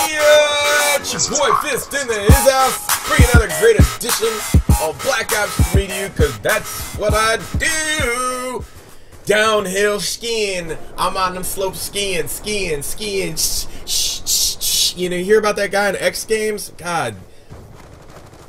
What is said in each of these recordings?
Yeah, it's your boy Fist in his house, bringing another great edition of Black Ops 3 to you, because that's what I do. Downhill skiing. I'm on them slopes skiing. You know, you hear about that guy in X Games? God,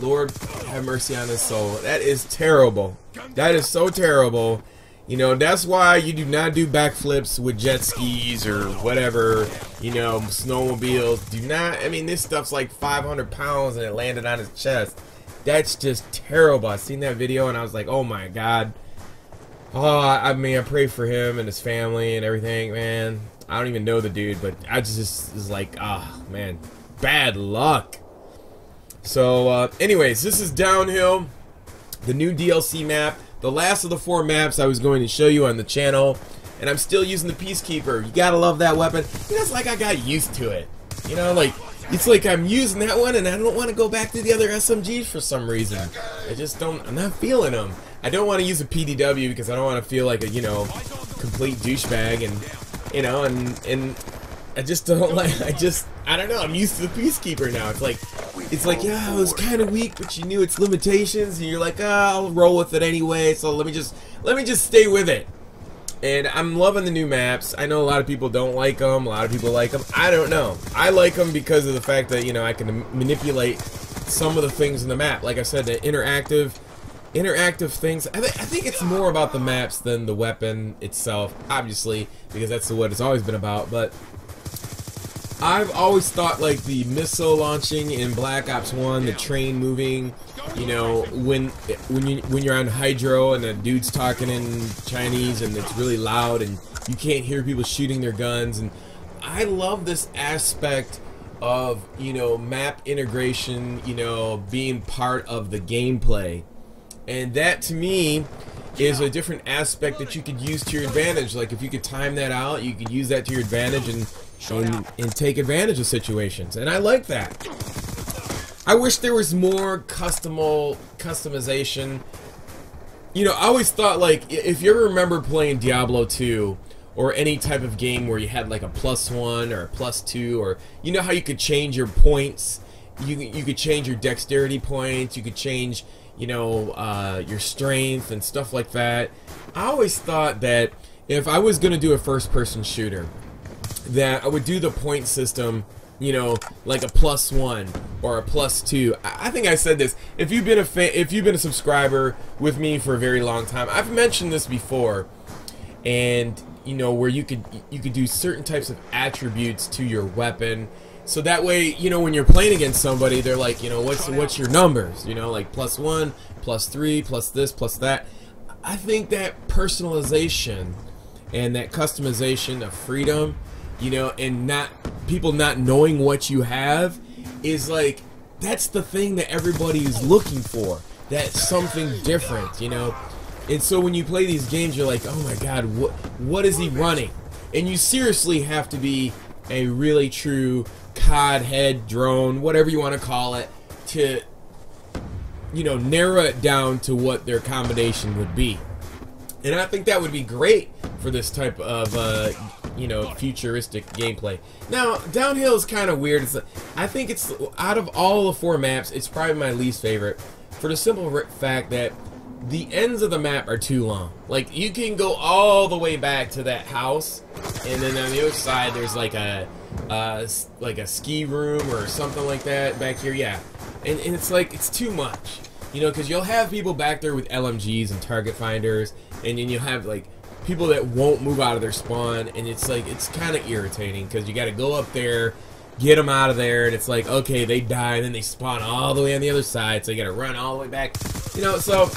Lord have mercy on his soul. That is terrible. That is so terrible. You know, that's why you do not do backflips with jet skis or whatever, you know, snowmobiles. Do not, I mean, this stuff's like 500 pounds and it landed on his chest. That's just terrible. I seen that video and I was like, oh my God. Oh, I mean, I pray for him and his family and everything, man. I don't even know the dude, but I just was like, ah, oh, man, bad luck. So, anyways, this is Downhill, the new DLC map. The last of the 4 maps I was going to show you on the channel, and I'm still using the Peacekeeper. You gotta love that weapon. You know, it's like I got used to it. You know, like, it's like I'm using that one and I don't want to go back to the other SMGs for some reason. I just don't, I'm not feeling them. I don't want to use a PDW because I don't want to feel like a, you know, complete douchebag, and, you know, and I just don't like, I don't know, I'm used to the Peacekeeper now. It's like, yeah, it was kind of weak, but you knew its limitations, and you're like, I'll roll with it anyway, so let me just stay with it. And I'm loving the new maps. I know a lot of people don't like them, a lot of people like them. I don't know. I like them because of the fact that, you know, I can manipulate some of the things in the map. Like I said, the interactive things. I think it's more about the maps than the weapon itself, obviously, because that's what it's always been about. But I've always thought, like, the missile launching in Black Ops 1, the train moving, you know, when you're on Hydro and the dude's talking in Chinese and it's really loud and you can't hear people shooting their guns, and I love this aspect of, you know, map integration, you know, being part of the gameplay. And that, to me, is a different aspect that you could use to your advantage. Like, if you could time that out, you could use that to your advantage and take advantage of situations. And I like that. I wish there was more customization. You know, I always thought, like, if you ever remember playing Diablo 2 or any type of game where you had like a +1 or a +2, or you know how you could change your points, you could change your dexterity points, you could change, you know, your strength and stuff like that. I always thought that if I was going to do a first-person shooter, that I would do the point system, you know, like a +1 or a +2. I think I said this. If you've been a subscriber with me for a very long time, I've mentioned this before, and you know, where you could do certain types of attributes to your weapon. So that way, you know, when you're playing against somebody, they're like, you know, what's your numbers? You know, like +1, +3, plus this, plus that. I think that personalization and that customization of freedom, you know, and people not knowing what you have, is like, that's the thing that everybody is looking for. That's something different, you know. And so when you play these games, you're like, oh my God, what is he running? And you seriously have to be a really true COD head drone, whatever you want to call it, to, you know, narrow it down to what their combination would be. And I think that would be great for this type of, you know, futuristic gameplay. Now, Downhill is kind of weird. I think it's, out of all the 4 maps, it's probably my least favorite, for the simple fact that the ends of the map are too long. Like, you can go all the way back to that house, and then on the other side there's like a ski room or something like that back here. Yeah, and it's like, it's too much, you know, because you'll have people back there with LMGs and target finders, and then you'll have like people that won't move out of their spawn, and it's like, it's kind of irritating because you got to go up there, get them out of there, and it's like, okay, they die, and then they spawn all the way on the other side, so you got to run all the way back, you know. So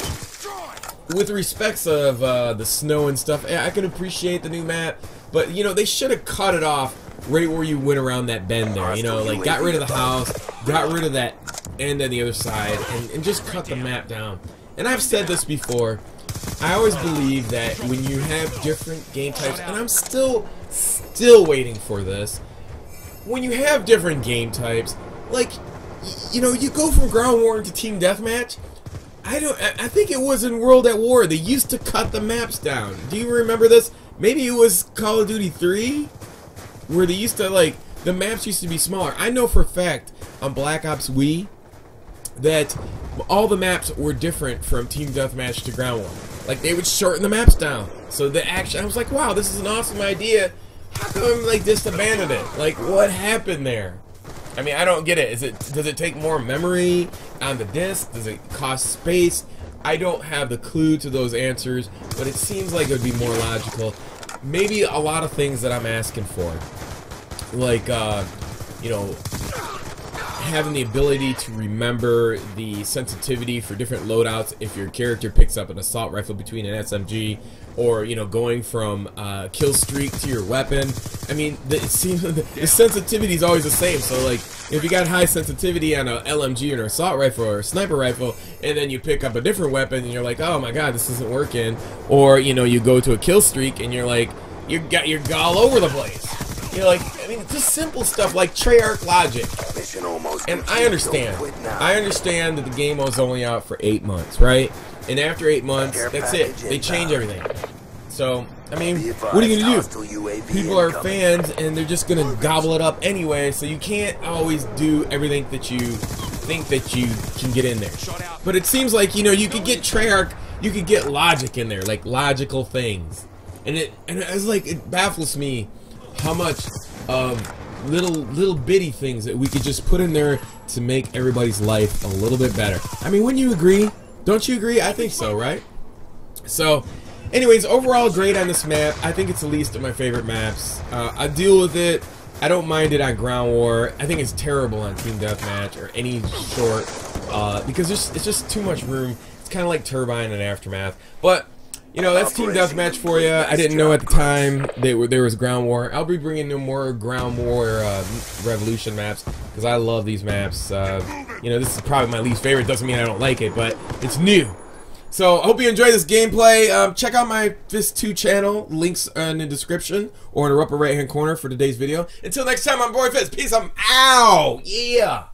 with respects of the snow and stuff, I can appreciate the new map, but, you know, they should have cut it off right where you went around that bend there, you know, like, got rid of the house, got rid of that end on the other side, and just cut the map down. And I've said this before, I always believe that when you have different game types, and I'm still waiting for this, when you have different game types, like, you know, you go from ground war to team deathmatch. I think it was in World at War, they used to cut the maps down. Do you remember this? Maybe it was Call of Duty 3, where they used to, like, the maps used to be smaller. I know for a fact on Black Ops Wii that all the maps were different from Team Deathmatch to Ground War. Like, they would shorten the maps down. So the action, I was like, wow, this is an awesome idea. How come, like, just abandoned it? Like, what happened there? I mean, I don't get it. Does it take more memory on the disc? Does it cost space? I don't have the clue to those answers, but it seems like it would be more logical. Maybe a lot of things that I'm asking for. Like, you know, having the ability to remember the sensitivity for different loadouts if your character picks up an assault rifle between an SMG, or, you know, going from kill streak to your weapon. I mean, it seems the sensitivity is always the same. So, like, if you got high sensitivity on an LMG or an assault rifle or a sniper rifle, and then you pick up a different weapon and you're like, oh my god, this isn't working, or, you know, you go to a kill streak and you're like, you're all over the place. You know, like, I mean, just simple stuff like Treyarch logic. And I understand that the game was only out for 8 months, right? And after 8 months, that's it. They change everything. So, I mean, what are you going to do? People are fans, and they're just going to gobble it up anyway, so you can't always do everything that you think that you can get in there. But it seems like, you know, you could get Treyarch, you could get logic in there, like logical things. And it's like, it baffles me how much little bitty things that we could just put in there to make everybody's life a little bit better. I mean, wouldn't you agree? Don't you agree? I think so, right? So, anyways, overall grade on this map. I think it's the least of my favorite maps. I deal with it. I don't mind it on Ground War. I think it's terrible on Team Deathmatch or any short, because it's just too much room. It's kind of like Turbine and Aftermath. But, you know, that's Team Deathmatch for you. I didn't know at the time there was Ground War. I'll be bringing in more Ground War Revolution maps, because I love these maps. You know, this is probably my least favorite. Doesn't mean I don't like it, but it's new. So, I hope you enjoy this gameplay. Check out my Fist 2 channel. Links in the description or in the upper right-hand corner for today's video. Until next time, I'm Boy Fist. Peace. I'm out. Yeah.